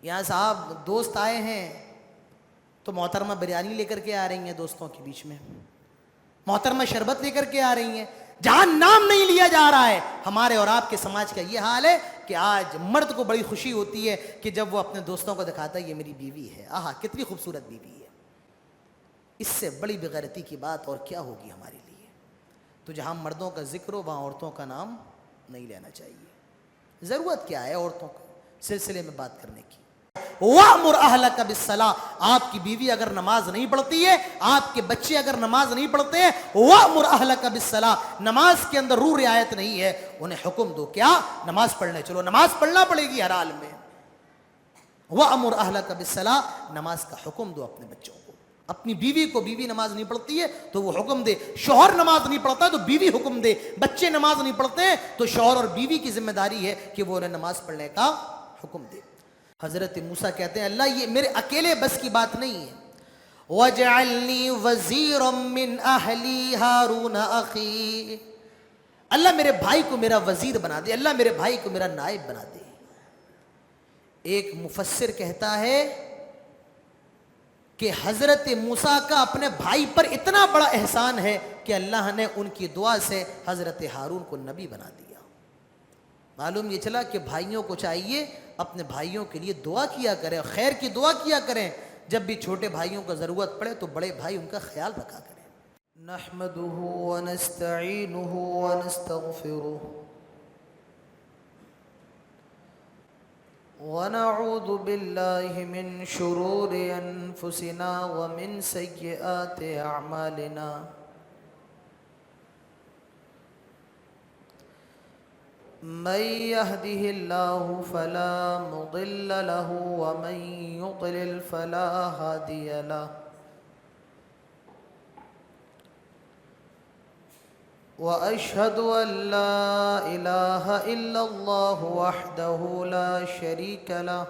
یہاں صاحب دوست آئے ہیں تو محترمہ بریانی لے کر کے آ رہی ہیں دوستوں کے بیچ میں، محترمہ شربت لے کر کے آ رہی ہیں، جہاں نام نہیں لیا جا رہا ہے۔ ہمارے اور آپ کے سماج کا یہ حال ہے کہ آج مرد کو بڑی خوشی ہوتی ہے کہ جب وہ اپنے دوستوں کو دکھاتا ہے یہ میری بیوی ہے، آہا کتنی خوبصورت بیوی ہے۔ اس سے بڑی بغیرتی کی بات اور کیا ہوگی ہمارے لیے؟ تو جہاں مردوں کا ذکر ہو وہاں عورتوں کا نام نہیں لینا چاہیے۔ ضرورت کیا ہے عورتوں کو سلسلے میں بات کرنے کی؟ وَأْمُرْ أَهْلَكَ بِالصَّلَاةِ، آپ کی بیوی اگر نماز نہیں پڑھتی ہے، آپ کے بچے اگر نماز نہیں پڑھتے ہیں، وَأْمُرْ أَهْلَكَ بِالصَّلَاةِ، نماز کے اندر روح رعایت نہیں ہے، انہیں حکم دو کیا؟ نماز پڑھنے چلو، نماز پڑھنا پڑے گی ہر حال میں۔ وَأْمُرْ أَهْلَكَ بِالصَّلَاةِ، نماز کا حکم دو اپنے بچوں کو۔ اپنی بیوی کو، بیوی نماز نہیں پڑھتی ہے تو وہ حکم دے، شوہر نماز نہیں پڑھتا تو بیوی حکم دے، بچے نماز نہیں پڑھتے ہیں تو شوہر اور بیوی کی ذمہ داری ہے کہ وہ انہیں نماز پڑھنے کا حکم دے۔ حضرت موسیٰ کہتے ہیں اللہ یہ میرے اکیلے بس کی بات نہیں ہے۔ وَاجْعَلْنِي وَزِيرًا مِّنْ أَهْلِي هَارُونَ أَخِي، اللہ میرے بھائی کو میرا وزیر بنا دے، اللہ میرے بھائی کو میرا نائب بنا دے۔ ایک مفسر کہتا ہے کہ حضرت موسیٰ کا اپنے بھائی پر اتنا بڑا احسان ہے کہ اللہ نے ان کی دعا سے حضرت ہارون کو نبی بنا دیا۔ معلوم یہ چلا کہ بھائیوں کو چاہیے اپنے بھائیوں کے لیے دعا کیا کریں، خیر کی دعا کیا کریں، جب بھی چھوٹے بھائیوں کو ضرورت پڑے تو بڑے بھائی ان کا خیال رکھا کریں۔ نحمدہ ونستعینہ ونستغفرہ ونعوذ باللہ من شرور انفسنا ومن سیئات اعمالنا، من يهده الله فلا مضل له ومن يضلل فلا هادي له، وأشهد أن لا إله إلا الله وحده لا شريك له،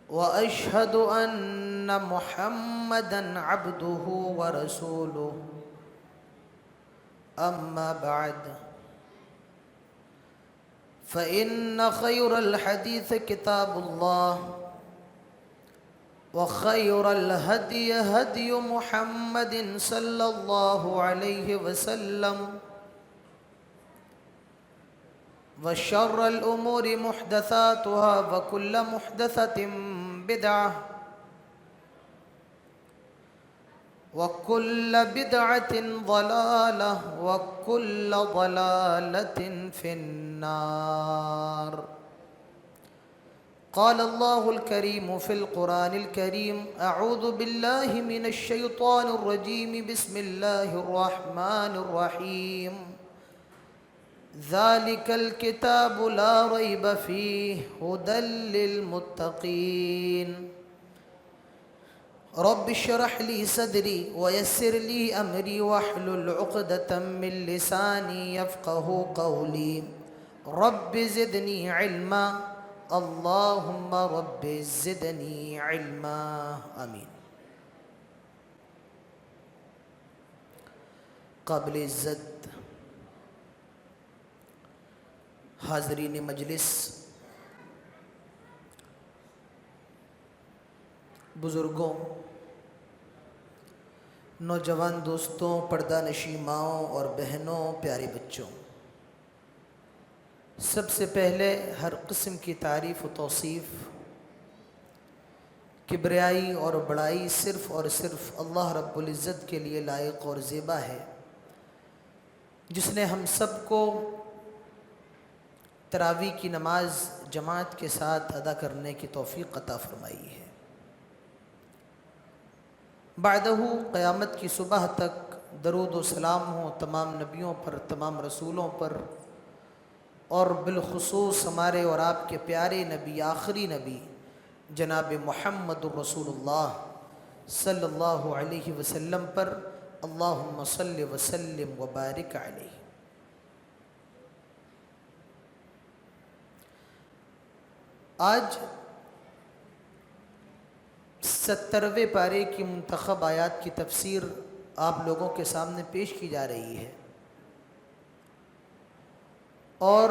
وأشهد أن محمدًا عبده ورسوله، أما بعد فإن خير الحديث كتاب الله، وخير الهدي هدي محمد صلى الله عليه وسلم، وشر الأمور محدثاتها وكل محدثة بدعة، وكل بدعة ضلالة، وكل ضلالة في النار۔ قال الله الكريم في القرآن الكريم: أعوذ بالله من الشيطان الرجيم، بسم الله الرحمن الرحيم، ذلك الكتاب لا ريب فيه هدى للمتقين، رب اشرح لي صدري ويسر لي أمري واحلل عقدة من لساني يفقه قولي، رب زدني علما، اللهم رب زدنی علما، آمین۔ قابل عزت حاضرین مجلس، بزرگوں، نوجوان دوستوں، پردہ نشین ماؤں اور بہنوں، پیارے بچوں، سب سے پہلے ہر قسم کی تعریف و توصیف، کبریائی اور بڑائی صرف اور صرف اللہ رب العزت کے لیے لائق اور زیبا ہے، جس نے ہم سب کو تراویح کی نماز جماعت کے ساتھ ادا کرنے کی توفیق عطا فرمائی ہے۔ بعدہ قیامت کی صبح تک درود و سلام ہو تمام نبیوں پر، تمام رسولوں پر، اور بالخصوص ہمارے اور آپ کے پیارے نبی، آخری نبی جناب محمد الرسول اللہ صلی اللہ علیہ وسلم پر، اللہم صلی وسلم وبارک علیہ۔ آج 70ویں پارے کی منتخب آیات کی تفسیر آپ لوگوں کے سامنے پیش کی جا رہی ہے، اور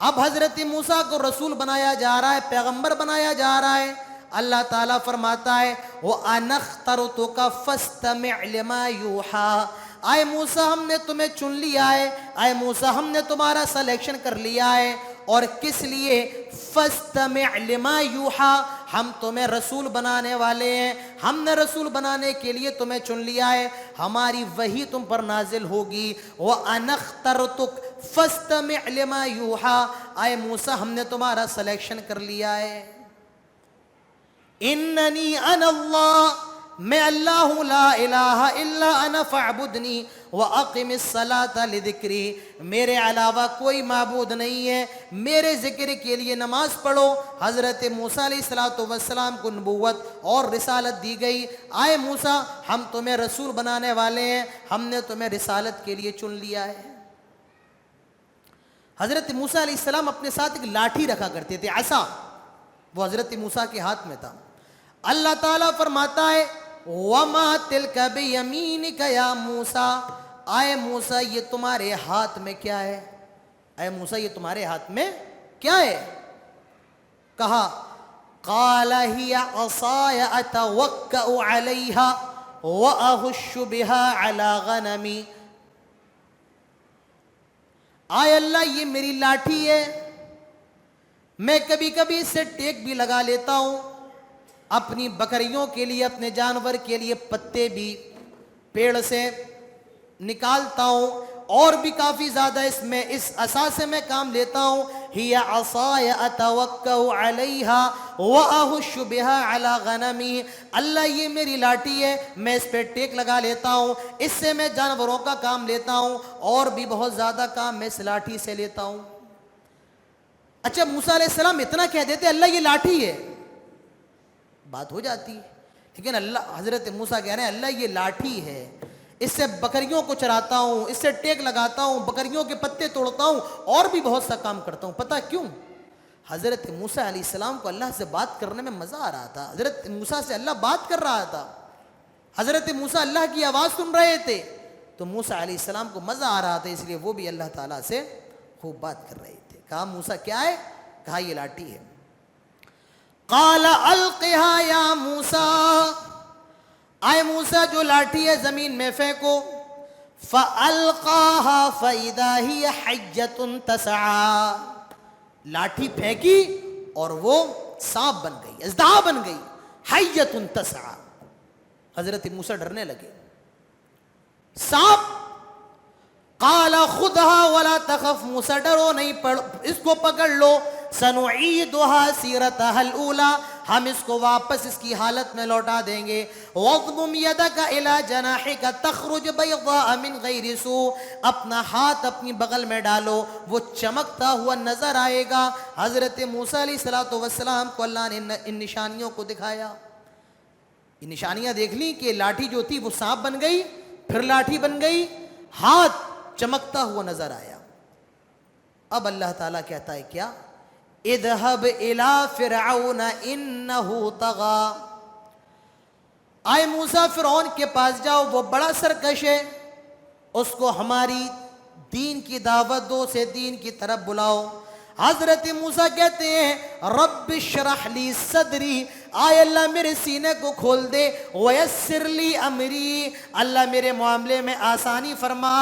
اب حضرت موسیٰ کو رسول بنایا جا رہا ہے, پیغمبر بنایا جا رہا ہے. اللہ تعالیٰ فرماتا ہے وَأَنَا اخْتَرْتُكَ فَاسْتَمِعْ لِمَا يُوحَىٰ, آئے موسیٰ ہم نے تمہیں چن لیا ہے, آئے موسیٰ ہم نے تمہارا سلیکشن کر لیا ہے. اور کس لیے؟ فَاسْتَمِعْ لِمَا يُوحَىٰ, ہم تمہیں رسول بنانے والے ہیں, ہم نے رسول بنانے کے لیے تمہیں چن لیا ہے, ہماری وحی تم پر نازل ہوگی. وَأَنَا اخْتَرْتُكَ فَاسْتَمِعْ لِمَا يُوحَىٰ, آئے موسیٰ ہم نے تمہارا سلیکشن کر لیا ہے. اننی انا اللہ, میں اللہ ہوں, لا الہ الا انا فاعبدنی واقم الصلاۃ لذکری, میرے علاوہ کوئی معبود نہیں ہے, میرے ذکر کے لیے نماز پڑھو. حضرت موسیٰ علیہ السلام کو نبوت اور رسالت دی گئی. آئے موسیٰ ہم تمہیں رسول بنانے والے ہیں, ہم نے تمہیں رسالت کے لیے چن لیا ہے. حضرت موسیٰ علیہ السلام اپنے ساتھ ایک لاٹھی رکھا کرتے تھے, عصا, وہ حضرت موسیٰ کے ہاتھ میں تھا. اللہ تعالیٰ فرماتا ہے وَمَا تِلْكَ بِيَمِينِكَ يَا مُوسَىٰ, آئے موسیٰ یہ تمہارے ہاتھ میں کیا ہے؟ اے موسیٰ یہ تمہارے ہاتھ میں کیا ہے؟ کہا قَالَ هِيَ عَصَايَ أَتَوَكَّأُ عَلَيْهَا وَأَهُشُّ بِهَا عَلَىٰ غَنَمِي, آئے اللہ یہ میری لاٹھی ہے, میں کبھی کبھی اس سے ٹیک بھی لگا لیتا ہوں, اپنی بکریوں کے لیے, اپنے جانور کے لیے پتے بھی پیڑ سے نکالتا ہوں, اور بھی کافی زیادہ اس عصا سے میں کام لیتا ہوں. ہی عصای اتوکأ علیہا واہش بہا علی غنمی, اللہ یہ میری لاٹھی ہے, میں اس پہ ٹیک لگا لیتا ہوں, اس سے میں جانوروں کا کام لیتا ہوں, اور بھی بہت زیادہ کام میں اس لاٹھی سے لیتا ہوں. اچھا موسیٰ علیہ السلام اتنا کہہ دیتے اللہ یہ لاٹھی ہے, بات ہو جاتی, لیکن اللہ حضرت موسیٰ کہہ رہے ہیں اللہ یہ لاٹھی ہے, اس سے بکریوں کو چراتا ہوں, اس سے ٹیک لگاتا ہوں, بکریوں کے پتے توڑتا ہوں, اور بھی بہت سا کام کرتا ہوں. پتہ کیوں؟ حضرت موسیٰ علیہ السلام کو اللہ سے بات کرنے میں مزہ آ رہا تھا. حضرت موسیٰ سے اللہ بات کر رہا تھا, حضرت موسیٰ اللہ کی آواز سن رہے تھے, تو موسیٰ علیہ السلام کو مزہ آ رہا تھا, اس لیے وہ بھی اللہ تعالیٰ سے خوب بات کر رہے تھے. کہا موسیٰ کیا ہے؟ کہا یہ لاٹھی ہے. قال القها یا موسیٰ, آئے موسیٰ جو لاٹھی ہے زمین میں پھینکو. فَأَلْقَاهَا فَإِذَا هِيَ حَيَّةٌ تَسْعَىٰ, لاٹھی پھینکی اور وہ سانپ بن گئی, اژدہا بن گئی. حَيَّةٌ تَسْعَىٰ, حضرت موسیٰ ڈرنے لگے. سانپ, قَالَ خُذْهَا وَلَا تَخَفْ, موسیٰ ڈرو نہیں, اس کو پکڑ لو. سَنُعِيدُهَا سِيرَتَهَا الْأُولَىٰ, ہم اس کو واپس اس کی حالت میں لوٹا دیں گے. وَاضْمُمْ يَدَكَ إِلَىٰ جَنَاحِكَ تَخْرُجْ بَيْضَاءَ مِنْ غَيْرِ سُوءٍ, اپنا ہاتھ اپنی بغل میں ڈالو, وہ چمکتا ہوا نظر آئے گا. حضرت موسیٰ علیہ السلام کو اللہ نے ان نشانیوں کو دکھایا. یہ نشانیاں دیکھ لی کہ لاٹھی جو تھی وہ سانپ بن گئی, پھر لاٹھی بن گئی, ہاتھ چمکتا ہوا نظر آیا. اب اللہ تعالیٰ کہتا ہے کیا؟ اذهب الى فرعون انه طغى, آئے موسیٰ فرعون کے پاس جاؤ, وہ بڑا سرکش ہے, اس کو ہماری دین کی دعوت دو, سے دین کی طرف بلاؤ. حضرت موسیٰ کہتے ہیں رب اشرح لی صدری, آئے اللہ میرے سینے کو کھول دے. ویسر لی امری, اللہ میرے معاملے میں آسانی فرما,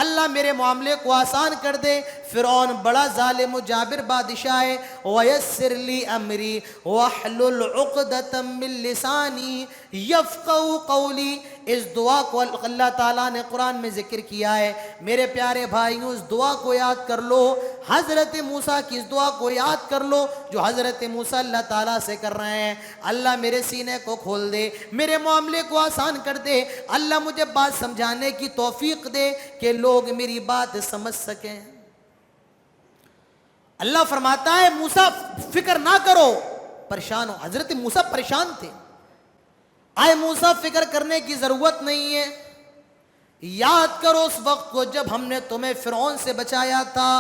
اللہ میرے معاملے کو آسان کر دے. فرعون بڑا ظالم و جابر بادشاہ ہے. ویسر لی امری واحلل عقدۃ من لسانی یفقہوا قولی, اس دعا کو اللہ تعالیٰ نے قرآن میں ذکر کیا ہے. میرے پیارے بھائیوں اس دعا کو یاد کر لو, حضرت موسیٰ کی اس دعا کو یاد کر لو جو حضرت موسیٰ اللہ تعالیٰ سے کر رہے ہیں. اللہ میرے سینے کو کھول دے, میرے معاملے کو آسان کر دے, اللہ مجھے بات سمجھانے کی توفیق دے کہ لوگ میری بات سمجھ سکیں. اللہ فرماتا ہے موسیٰ فکر نہ کرو, پریشان ہو. حضرت موسیٰ پریشان تھے. آئے موسیٰ فکر کرنے کی ضرورت نہیں ہے, یاد کرو اس وقت کو جب ہم نے تمہیں فرعون سے بچایا تھا,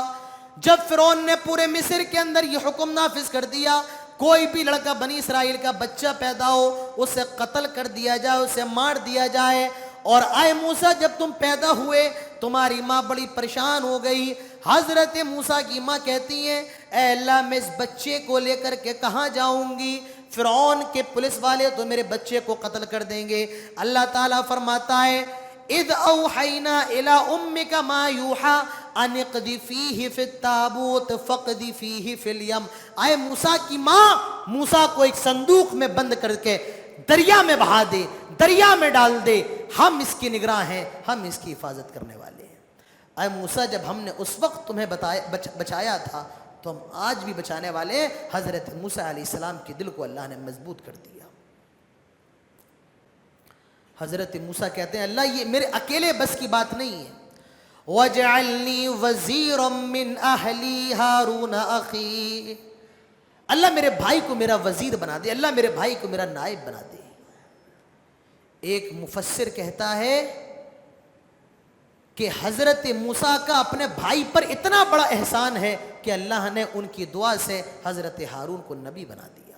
جب فرعون نے پورے مصر کے اندر یہ حکم نافذ کر دیا کوئی بھی لڑکا بنی اسرائیل کا بچہ پیدا ہو اسے قتل کر دیا جائے, اسے مار دیا جائے. اور آئے موسیٰ جب تم پیدا ہوئے تمہاری ماں بڑی پریشان ہو گئی, حضرت موسیٰ کی ماں کہتی ہیں اے اللہ میں اس بچے کو لے کر کے کہاں جاؤں گی؟ فرعون کے پولیس والے تو میرے بچے کو قتل کر دیں گے۔ اللہ تعالیٰ فرماتا ہے اذ اوحینا الی امک ما یوحی ان اقذی فیہ فی التابوت فاقذی فیہ فی الیم۔ اے موسیٰ کی ماں، موسیٰ کو ایک صندوق میں بند کر کے دریا میں بہا دے، دریا میں ڈال دے، ہم اس کی نگراں ہیں، ہم اس کی حفاظت کرنے والے ہیں۔ اے موسیٰ جب ہم نے اس وقت تمہیں بچایا تھا تو ہم آج بھی بچانے والے ہیں۔ حضرت موسیٰ علیہ السلام کے دل کو اللہ نے مضبوط کر دیا۔ حضرت موسیٰ کہتے ہیں اللہ یہ میرے اکیلے بس کی بات نہیں ہے۔ وَاجْعَلْنِي وَزِيرًا مِّنْ أَهْلِي هَارُونَ أَخِي، اللہ میرے بھائی کو میرا وزیر بنا دے، اللہ میرے بھائی کو میرا نائب بنا دے۔ ایک مفسر کہتا ہے کہ حضرت موسیٰ کا اپنے بھائی پر اتنا بڑا احسان ہے کہ اللہ نے ان کی دعا سے حضرت ہارون کو نبی بنا دیا۔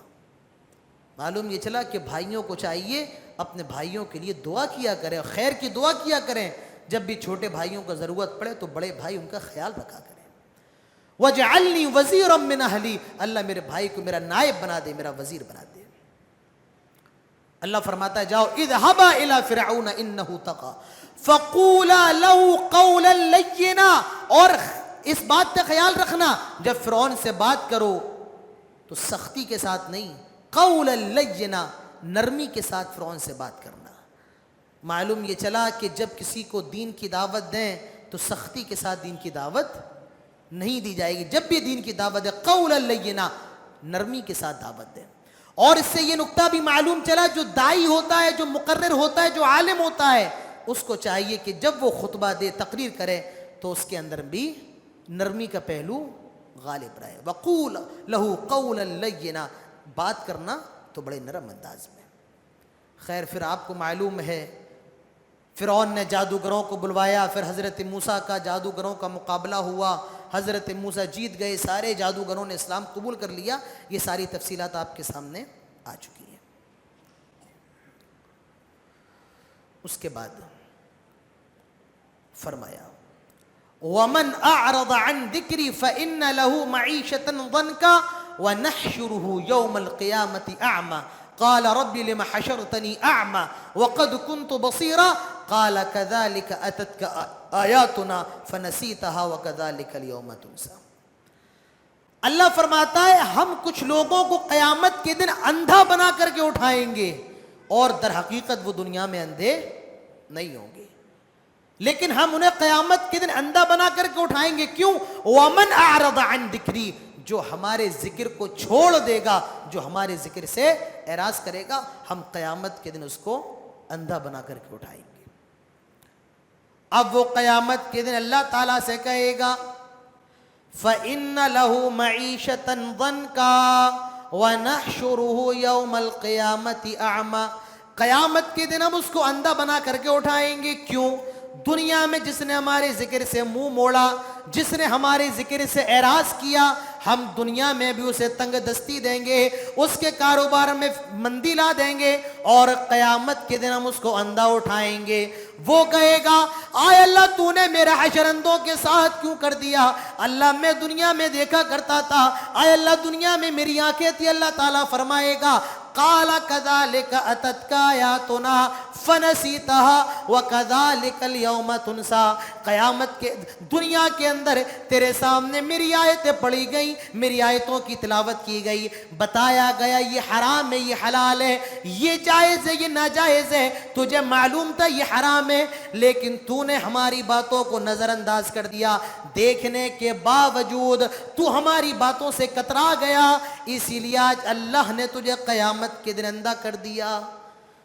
معلوم یہ چلا کہ بھائیوں کو چاہیے اپنے بھائیوں کے لیے دعا کیا کریں، خیر کی دعا کیا کریں، جب بھی چھوٹے بھائیوں کو ضرورت پڑے تو بڑے بھائی ان کا خیال رکھا کریں۔ وَاجْعَلْنِي وَزِيرًا مِّنْ أَهْلِي، اللہ میرے بھائی کو میرا نائب بنا دے، میرا وزیر بنا دے۔ اللہ فرماتا ہے جاؤ اذهبا إلى فرعون إنه طغى فقولا له قولا لينا، اور اس بات کا خیال رکھنا جب فرعون سے بات کرو تو سختی کے ساتھ نہیں، قولا لینا، نرمی کے ساتھ فرعون سے بات کرنا۔ معلوم یہ چلا کہ جب کسی کو دین کی دعوت دیں تو سختی کے ساتھ دین کی دعوت نہیں دی جائے گی، جب بھی دین کی دعوت دیں قولا لینا، نرمی کے ساتھ دعوت دیں۔ اور اس سے یہ نکتہ بھی معلوم چلا جو دائی ہوتا ہے، جو مقرر ہوتا ہے، جو عالم ہوتا ہے، اس کو چاہیے کہ جب وہ خطبہ دے، تقریر کرے تو اس کے اندر بھی نرمی کا پہلو غالب رہے۔ وقول لہو قولا لینا، بات کرنا تو بڑے نرم انداز میں۔ خیر پھر آپ کو معلوم ہے فرعون نے جادوگروں کو بلوایا، پھر حضرت موسیٰ کا جادوگروں کا مقابلہ ہوا، حضرت موسیٰ جیت گئے، سارے جادوگروں نے اسلام قبول کر لیا۔ یہ ساری تفصیلات آپ کے سامنے آ چکی ہیں۔ اس کے بعد فرمایا وَمَنْ أَعْرَضَ عَنْ ذِكْرِي فَإِنَّ لَهُ مَعِيشَةً ضَنْكًا وَنَحْشُرُهُ يَوْمَ الْقِيَامَةِ أَعْمَى قَالَ رَبِّ لِمَ حَشَرْتَنِي أَعْمَى وَقَدْ كُنْتُ بَصِيرًا قَالَ كَذَلِكَ أَتَتْكَ آيَاتُنَا فَنَسِيتَهَا وَكَذَلِكَ الْيَوْمَ تُنْسَى۔ اللہ فرماتا ہے ہم کچھ لوگوں کو قیامت کے دن اندھا بنا کر کے اٹھائیں گے، اور در حقیقت وہ دنیا میں اندھے نہیں ہوں گے، لیکن ہم انہیں قیامت کے دن اندھا بنا کر کے اٹھائیں گے۔ کیوں؟ وَمَنْ أَعْرَضَ عَنْ ذِكْرِي، جو ہمارے ذکر کو چھوڑ دے گا، جو ہمارے ذکر سے اعراض کرے گا، ہم قیامت کے دن اس کو اندھا بنا کر کے اٹھائیں گے۔ اب وہ قیامت کے دن اللہ تعالیٰ سے کہے گا فَإِنَّ لَهُ مَعِيشَةً ضَنْكًا وَنَحْشُرُهُ يَوْمَ الْقِيَامَةِ أَعْمَى، قیامت کے دن ہم اس کو اندھا بنا کر کے اٹھائیں گے۔ کیوں؟ دنیا میں جس نے ہمارے ذکر سے منہ موڑا، جس نے ہمارے ذکر سے اعراض کیا، ہم دنیا میں بھی اسے تنگ دستی دیں گے، اس کے کاروبار میں مندی لا دیں گے، اور قیامت کے دن ہم اس کو اندھا اٹھائیں گے۔ وہ کہے گا آئے اللہ تو نے میرا حشر اندھوں کے ساتھ کیوں کر دیا؟ اللہ میں دنیا میں دیکھا کرتا تھا، آئے اللہ دنیا میں میری آنکھیں تھی۔ اللہ تعالیٰ فرمائے گا قال كذلك اتتك آیاتنا فنسیتها وكذلك اليوم تنسى، قیامت کے دنیا کے اندر تیرے سامنے میری آیتیں پڑھی گئی، میری آیتوں کی تلاوت کی گئی، بتایا گیا یہ حرام ہے، یہ حلال ہے، یہ جائز ہے، یہ ناجائز ہے، تجھے معلوم تھا یہ حرام ہے، لیکن تو نے ہماری باتوں کو نظر انداز کر دیا، دیکھنے کے باوجود تو ہماری باتوں سے کترا گیا، اسی لیے آج اللہ نے تجھے قیامت کے دن اندھا کر دیا۔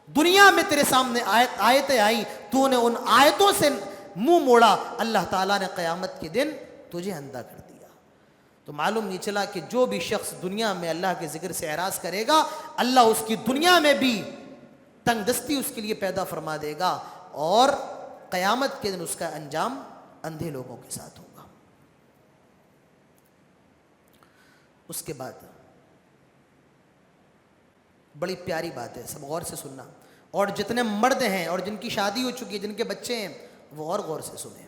دنیا میں تیرے سامنے آیتیں آئی، تو نے ان آیتوں سے منہ موڑا، اللہ تعالیٰ نے قیامت کے دن تجھے اندھا کر دیا۔ تو معلوم نہیں چلا کہ جو بھی شخص دنیا میں اللہ کے ذکر سے اعراض کرے گا، اللہ اس کی دنیا میں بھی تنگ دستی اس کے لیے پیدا فرما دے گا، اور قیامت کے دن اس کا انجام اندھے لوگوں کے ساتھ ہوگا۔ اس کے بعد بڑی پیاری بات ہے، سب غور سے سننا، اور جتنے مرد ہیں اور جن کی شادی ہو چکی ہے، جن کے بچے ہیں، وہ اور غور سے سنیں۔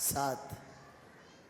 7।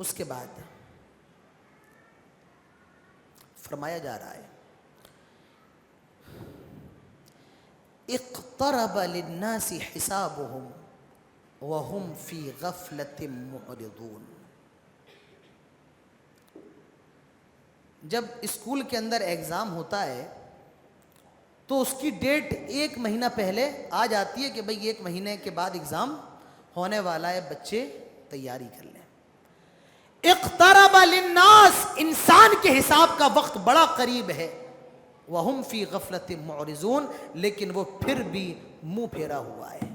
اس کے بعد فرمایا جا رہا ہے اقترب للناس حسابهم وهم فی غفلۃ معرضون. جب اسکول کے اندر ایگزام ہوتا ہے تو اس کی ڈیٹ 1 مہینہ پہلے آ جاتی ہے کہ بھئی 1 مہینے کے بعد ایگزام ہونے والا ہے, بچے تیاری کر لیں. اقترب للناس, انسان کے حساب کا وقت بڑا قریب ہے. وَهُمْ فِي غَفْلَةٍ مُعْرِضُونَ, لیکن وہ پھر بھی منہ پھیرا ہوا ہے.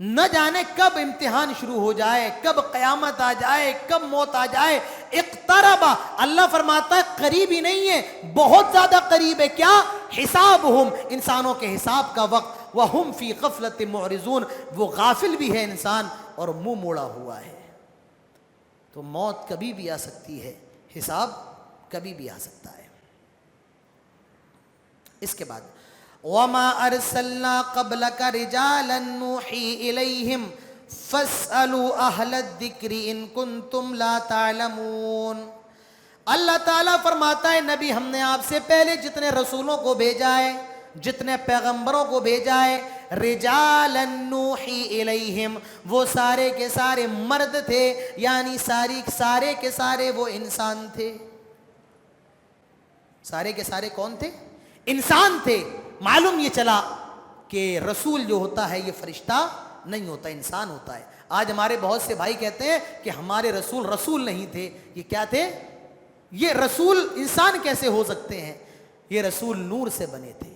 نہ جانے کب امتحان شروع ہو جائے, کب قیامت آ جائے, کب موت آ جائے. اقترب, اللہ فرماتا ہے قریب ہی نہیں ہے, بہت زیادہ قریب ہے. کیا؟ حسابہم, انسانوں کے حساب کا وقت. وَهُمْ فِي غَفْلَةٍ مُعْرِضُونَ, وہ غافل بھی ہے انسان اور منہ موڑا ہوا ہے. تو موت کبھی بھی آ سکتی ہے, حساب کبھی بھی آ سکتا ہے. اس کے بعد وَمَا أَرْسَلْنَا قَبْلَكَ رِجَالًا نُوحِي إِلَيْهِمْ فَاسْأَلُوا أَهْلَ الذِّكْرِ إِن كُنتُمْ لَا تَعْلَمُونَ. اللہ تعالیٰ فرماتا ہے نبی, ہم نے آپ سے پہلے جتنے رسولوں کو بھیجا ہے, جتنے پیغمبروں کو بھیجا ہے, رجالا نوحی الیہم, وہ سارے کے سارے مرد تھے, یعنی سارے کے سارے وہ انسان تھے. سارے کے سارے کون تھے؟ انسان تھے. معلوم یہ چلا کہ رسول جو ہوتا ہے یہ فرشتہ نہیں ہوتا, انسان ہوتا ہے. آج ہمارے بہت سے بھائی کہتے ہیں کہ ہمارے رسول نہیں تھے. یہ کیا تھے؟ یہ رسول انسان کیسے ہو سکتے ہیں؟ یہ رسول نور سے بنے تھے.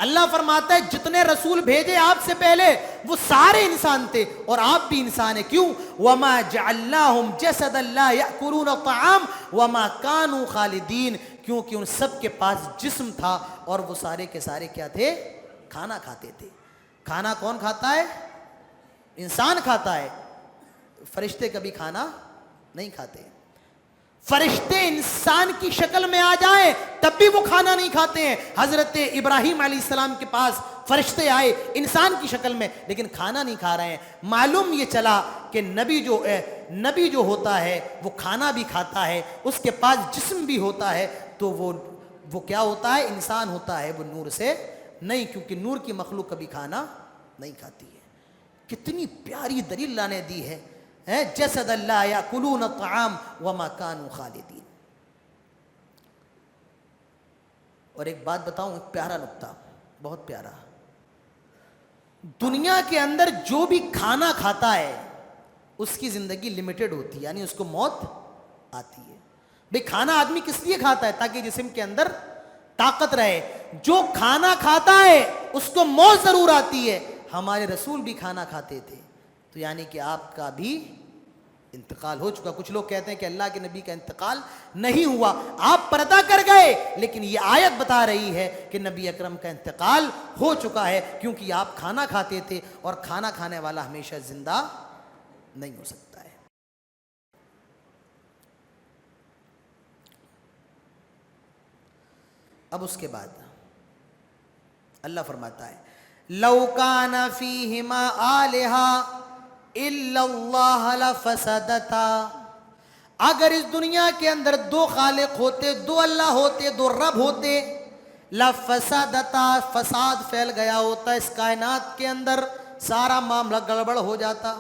اللہ فرماتا ہے جتنے رسول بھیجے آپ سے پہلے وہ سارے انسان تھے, اور آپ بھی انسان ہیں. کیوں؟ وَمَا جَعَلْنَاهُمْ جَسَدًا لَا يَأْكُلُونَ الطَّعَامَ وَمَا كَانُوا خَالِدِينَ, کیونکہ ان سب کے پاس جسم تھا اور وہ سارے کے سارے کیا تھے؟ کھانا کھاتے تھے. کھانا کون کھاتا ہے؟ انسان کھاتا ہے. فرشتے کبھی کھانا نہیں کھاتے. فرشتے انسان کی شکل میں آ جائیں تب بھی وہ کھانا نہیں کھاتے ہیں. حضرت ابراہیم علیہ السلام کے پاس فرشتے آئے انسان کی شکل میں, لیکن کھانا نہیں کھا رہے ہیں. معلوم یہ چلا کہ نبی جو ہوتا ہے وہ کھانا بھی کھاتا ہے, اس کے پاس جسم بھی ہوتا ہے, تو وہ کیا ہوتا ہے؟ انسان ہوتا ہے, وہ نور سے نہیں, کیونکہ نور کی مخلوق کبھی کھانا نہیں کھاتی ہے. کتنی پیاری دلیل اللہ نے دی ہے, جسد لا یاکلون الطعام وما کانوا خالدین. اور ایک بات بتاؤں, ایک پیارا نکتہ, بہت پیارا. دنیا کے اندر جو بھی کھانا کھاتا ہے اس کی زندگی لمیٹڈ ہوتی ہے, یعنی اس کو موت آتی ہے. بھئی کھانا آدمی کس لیے کھاتا ہے؟ تاکہ جسم کے اندر طاقت رہے. جو کھانا کھاتا ہے اس کو موت ضرور آتی ہے. ہمارے رسول بھی کھانا کھاتے تھے, تو یعنی کہ آپ کا بھی انتقال ہو چکا. کچھ لوگ کہتے ہیں کہ اللہ کے نبی کا انتقال نہیں ہوا, آپ پردہ کر گئے, لیکن یہ آیت بتا رہی ہے کہ نبی اکرم کا انتقال ہو چکا ہے, کیونکہ آپ کھانا کھاتے تھے, اور کھانا کھانے والا ہمیشہ زندہ نہیں ہو سکتا ہے. اب اس کے بعد اللہ فرماتا ہے لَوْ كَانَ فِيهِمَا آلِهَةٌ إِلَّا اللَّهَ لَفَسَدَتَا, اگر اس دنیا کے اندر 2 خالق ہوتے, 2 اللہ ہوتے, 2 رب ہوتے, لَفَسَدَتَا, فساد پھیل گیا ہوتا اس کائنات کے اندر, سارا معاملہ گڑبڑ ہو جاتا.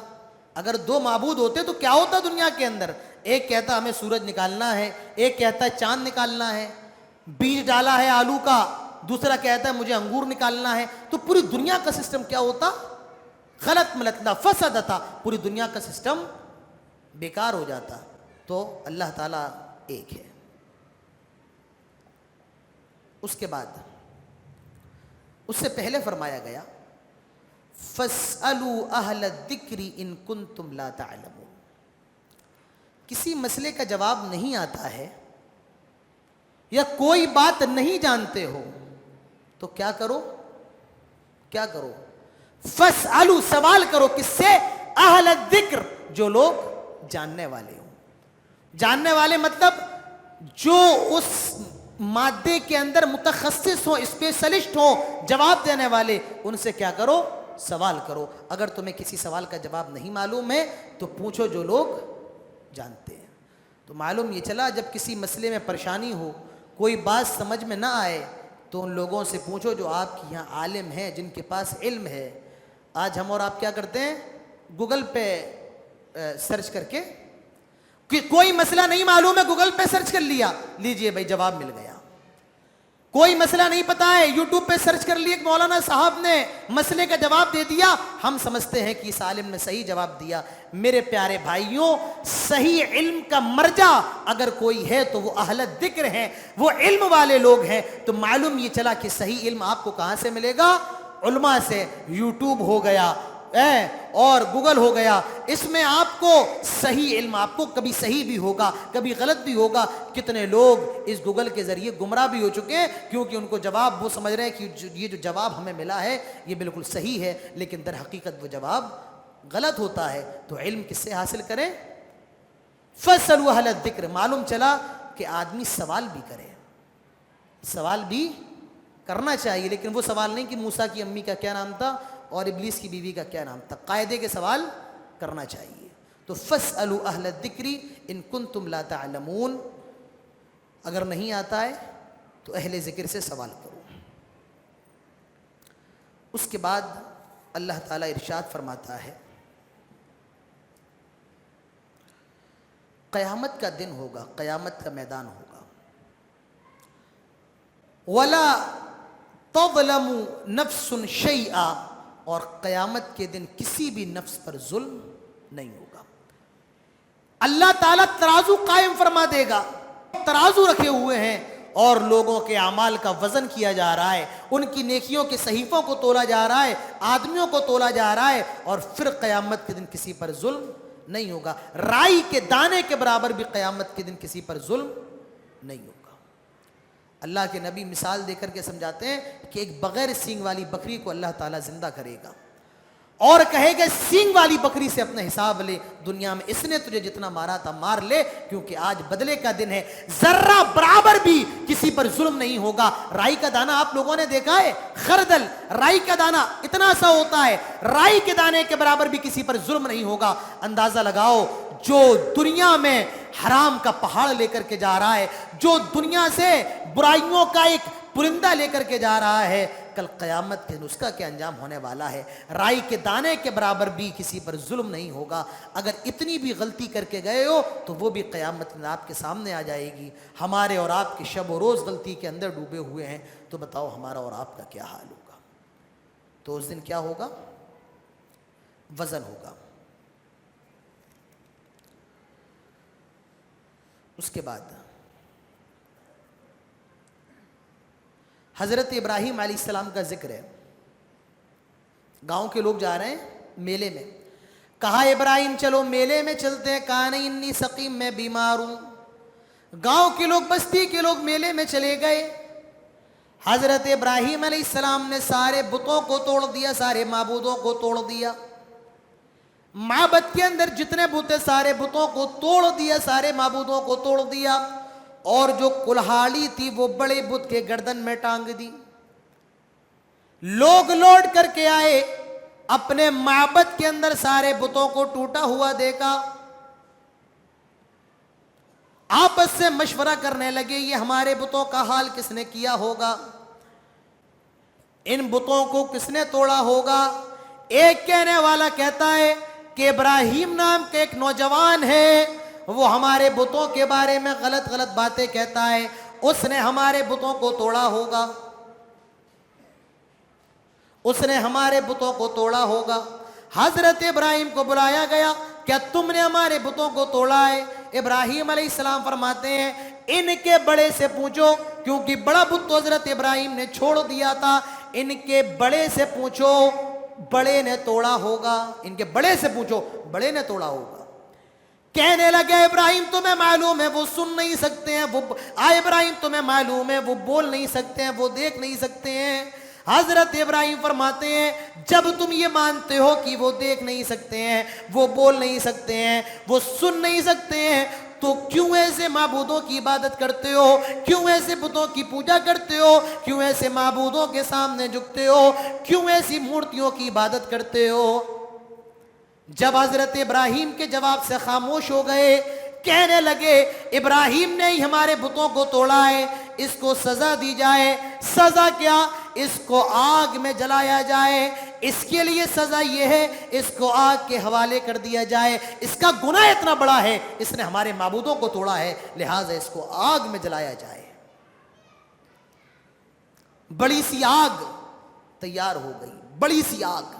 اگر 2 معبود ہوتے تو کیا ہوتا دنیا کے اندر؟ ایک کہتا ہمیں سورج نکالنا ہے, ایک کہتا ہے چاند نکالنا ہے. بیج ڈالا ہے آلو کا, دوسرا کہتا ہے مجھے انگور نکالنا ہے. تو پوری دنیا کا سسٹم کیا ہوتا؟ غلط ملت. لفسدتا, پوری دنیا کا سسٹم بیکار ہو جاتا. تو اللہ تعالیٰ ایک ہے. اس کے بعد اس سے پہلے فرمایا گیا فَاسْأَلُوا أَهْلَ الذِّكْرِ إِن كُنتُمْ لَا تَعْلَمُونَ. کسی مسئلے کا جواب نہیں آتا ہے یا کوئی بات نہیں جانتے ہو تو کیا کرو؟ فَاسْأَلُوا, سوال کرو. کس سے؟ اہل الذکر, جو لوگ جاننے والے ہوں. جاننے والے مطلب جو اس مادے کے اندر متخصص ہوں, اسپیشلسٹ ہوں, جواب دینے والے, ان سے کیا کرو؟ سوال کرو. اگر تمہیں کسی سوال کا جواب نہیں معلوم ہے تو پوچھو جو لوگ جانتے ہیں. تو معلوم یہ چلا جب کسی مسئلے میں پریشانی ہو, کوئی بات سمجھ میں نہ آئے, تو ان لوگوں سے پوچھو جو آپ کے یہاں عالم ہیں, جن کے پاس علم ہے. آج ہم اور آپ کیا کرتے ہیں, گوگل پہ سرچ کر کے, کہ کوئی مسئلہ نہیں معلوم ہے گوگل پہ سرچ کر لیا, لیجئے بھائی جواب مل گیا. کوئی مسئلہ نہیں پتا ہے, یوٹیوب پہ سرچ کر لیا, ایک مولانا صاحب نے مسئلے کا جواب دے دیا, ہم سمجھتے ہیں کہ اس عالم نے صحیح جواب دیا. میرے پیارے بھائیوں, صحیح علم کا مرجع اگر کوئی ہے تو وہ اہل ذکر ہیں, وہ علم والے لوگ ہیں. تو معلوم یہ چلا کہ صحیح علم آپ کو کہاں سے ملے گا, علماء سے. یوٹیوب ہو گیا اور گوگل ہو گیا, اس میں آپ کو صحیح علم, آپ کو کبھی صحیح بھی ہوگا کبھی غلط بھی ہوگا. کتنے لوگ اس گوگل کے ذریعے گمراہ بھی ہو چکے ہیں, کیونکہ ان کو جواب وہ سمجھ رہے ہیں کہ یہ جو جواب ہمیں ملا ہے یہ بالکل صحیح ہے, لیکن در حقیقت وہ جواب غلط ہوتا ہے. تو علم کس سے حاصل کریں, فاسألوا اہل الذکر. معلوم چلا کہ آدمی سوال بھی کرے, سوال بھی کرنا چاہیے, لیکن وہ سوال نہیں کہ موسیٰ کی امی کا کیا نام تھا اور ابلیس کی بیوی کا کیا نام تھا. قاعدے کے سوال کرنا چاہیے. تو فاسألوا اہل الذکر ان کنتم لا تعلمون. اگر نہیں آتا ہے تو اہل ذکر سے سوال کرو. اس کے بعد اللہ تعالیٰ ارشاد فرماتا ہے, قیامت کا دن ہوگا, قیامت کا میدان ہوگا. وَلَا تَظْلَمُ نَفْسٌ شَيْئًا, اور قیامت کے دن کسی بھی نفس پر ظلم نہیں ہوگا. اللہ تعالیٰ ترازو قائم فرما دے گا. ترازو رکھے ہوئے ہیں اور لوگوں کے اعمال کا وزن کیا جا رہا ہے, ان کی نیکیوں کے صحیفوں کو تولا جا رہا ہے, آدمیوں کو تولا جا رہا ہے, اور پھر قیامت کے دن کسی پر ظلم نہیں ہوگا. رائی کے دانے کے برابر بھی قیامت کے دن کسی پر ظلم نہیں ہوگا. اللہ کے نبی مثال دے کر کے سمجھاتے ہیں کہ ایک بغیر سینگ والی بکری کو اللہ تعالیٰ زندہ کرے گا اور کہے گا سینگ والی بکری سے اپنا حساب لے, دنیا میں اس نے تجھے جتنا مارا تھا مار لے, کیونکہ آج بدلے کا دن ہے. ذرہ برابر بھی کسی پر ظلم نہیں ہوگا. رائی کا دانہ آپ لوگوں نے دیکھا ہے, خردل رائی کا دانہ اتنا سا ہوتا ہے, رائی کے دانے کے برابر بھی کسی پر ظلم نہیں ہوگا. اندازہ لگاؤ, جو دنیا میں حرام کا پہاڑ لے کر کے جا رہا ہے, جو دنیا سے برائیوں کا ایک پرندہ لے کر کے جا رہا ہے, کل قیامت کے دن اس کا کیا انجام ہونے والا ہے. رائی کے دانے کے برابر بھی کسی پر ظلم نہیں ہوگا. اگر اتنی بھی غلطی کر کے گئے ہو تو وہ بھی قیامت میں آپ کے سامنے آ جائے گی. ہمارے اور آپ کے شب و روز غلطی کے اندر ڈوبے ہوئے ہیں, تو بتاؤ ہمارا اور آپ کا کیا حال ہوگا. تو اس دن کیا ہوگا, وزن ہوگا. اس کے بعد حضرت ابراہیم علیہ السلام کا ذکر ہے. گاؤں کے لوگ جا رہے ہیں میلے میں, کہا ابراہیم چلو میلے میں چلتے ہیں, کہا نہیں انی سقیم, میں بیمار ہوں. گاؤں کے لوگ, بستی کے لوگ میلے میں چلے گئے. حضرت ابراہیم علیہ السلام نے سارے بتوں کو توڑ دیا, سارے معبودوں کو توڑ دیا. معبد کے اندر جتنے بت ہیں سارے بتوں کو توڑ دیا, سارے معبودوں کو توڑ دیا, اور جو کلہاڑی تھی وہ بڑے بت کے گردن میں ٹانگ دی. لوگ لوٹ کر کے آئے, اپنے معبد کے اندر سارے بتوں کو ٹوٹا ہوا دیکھا, آپس سے مشورہ کرنے لگے یہ ہمارے بتوں کا حال کس نے کیا ہوگا, ان بتوں کو کس نے توڑا ہوگا. ایک کہنے والا کہتا ہے کہ ابراہیم نام کے ایک نوجوان ہے, وہ ہمارے بتوں کے بارے میں غلط غلط باتیں کہتا ہے, اس نے ہمارے بتوں کو توڑا ہوگا, اس نے ہمارے بتوں کو توڑا ہوگا. حضرت ابراہیم کو بلایا گیا, کیا تم نے ہمارے بتوں کو توڑا ہے؟ ابراہیم علیہ السلام فرماتے ہیں ان کے بڑے سے پوچھو, کیونکہ بڑا بت تو حضرت ابراہیم نے چھوڑ دیا تھا, ان کے بڑے سے پوچھو, بڑے نے توڑا ہوگا. ان کے بڑے سے پوچھو, بڑے نے توڑا ہوگا. کہنے لگے ابراہیم تمہیں معلوم ہے وہ سن نہیں سکتے ہیں, وہ ابراہیم تمہیں معلوم ہے وہ بول نہیں سکتے ہیں, وہ دیکھ نہیں سکتے ہیں. حضرت ابراہیم فرماتے ہیں جب تم یہ مانتے ہو کہ وہ دیکھ نہیں سکتے ہیں, وہ بول نہیں سکتے ہیں, وہ سن نہیں سکتے ہیں, تو کیوں ایسے معبودوں کی عبادت کرتے ہو, کیوں ایسے بتوں کی پوجا کرتے ہو, کیوں ایسے معبودوں کے سامنے جھکتے ہو, کیوں ایسی مورتیوں کی عبادت کرتے ہو. جب حضرت ابراہیم کے جواب سے خاموش ہو گئے, کہنے لگے ابراہیم نے ہی ہمارے بتوں کو توڑا ہے، اس کو سزا دی جائے۔ سزا کیا؟ اس کو آگ میں جلایا جائے، اس کے لیے سزا یہ ہے اس کو آگ کے حوالے کر دیا جائے، اس کا گناہ اتنا بڑا ہے، اس نے ہمارے معبودوں کو توڑا ہے، لہٰذا اس کو آگ میں جلایا جائے۔ بڑی سی آگ تیار ہو گئی، بڑی سی آگ۔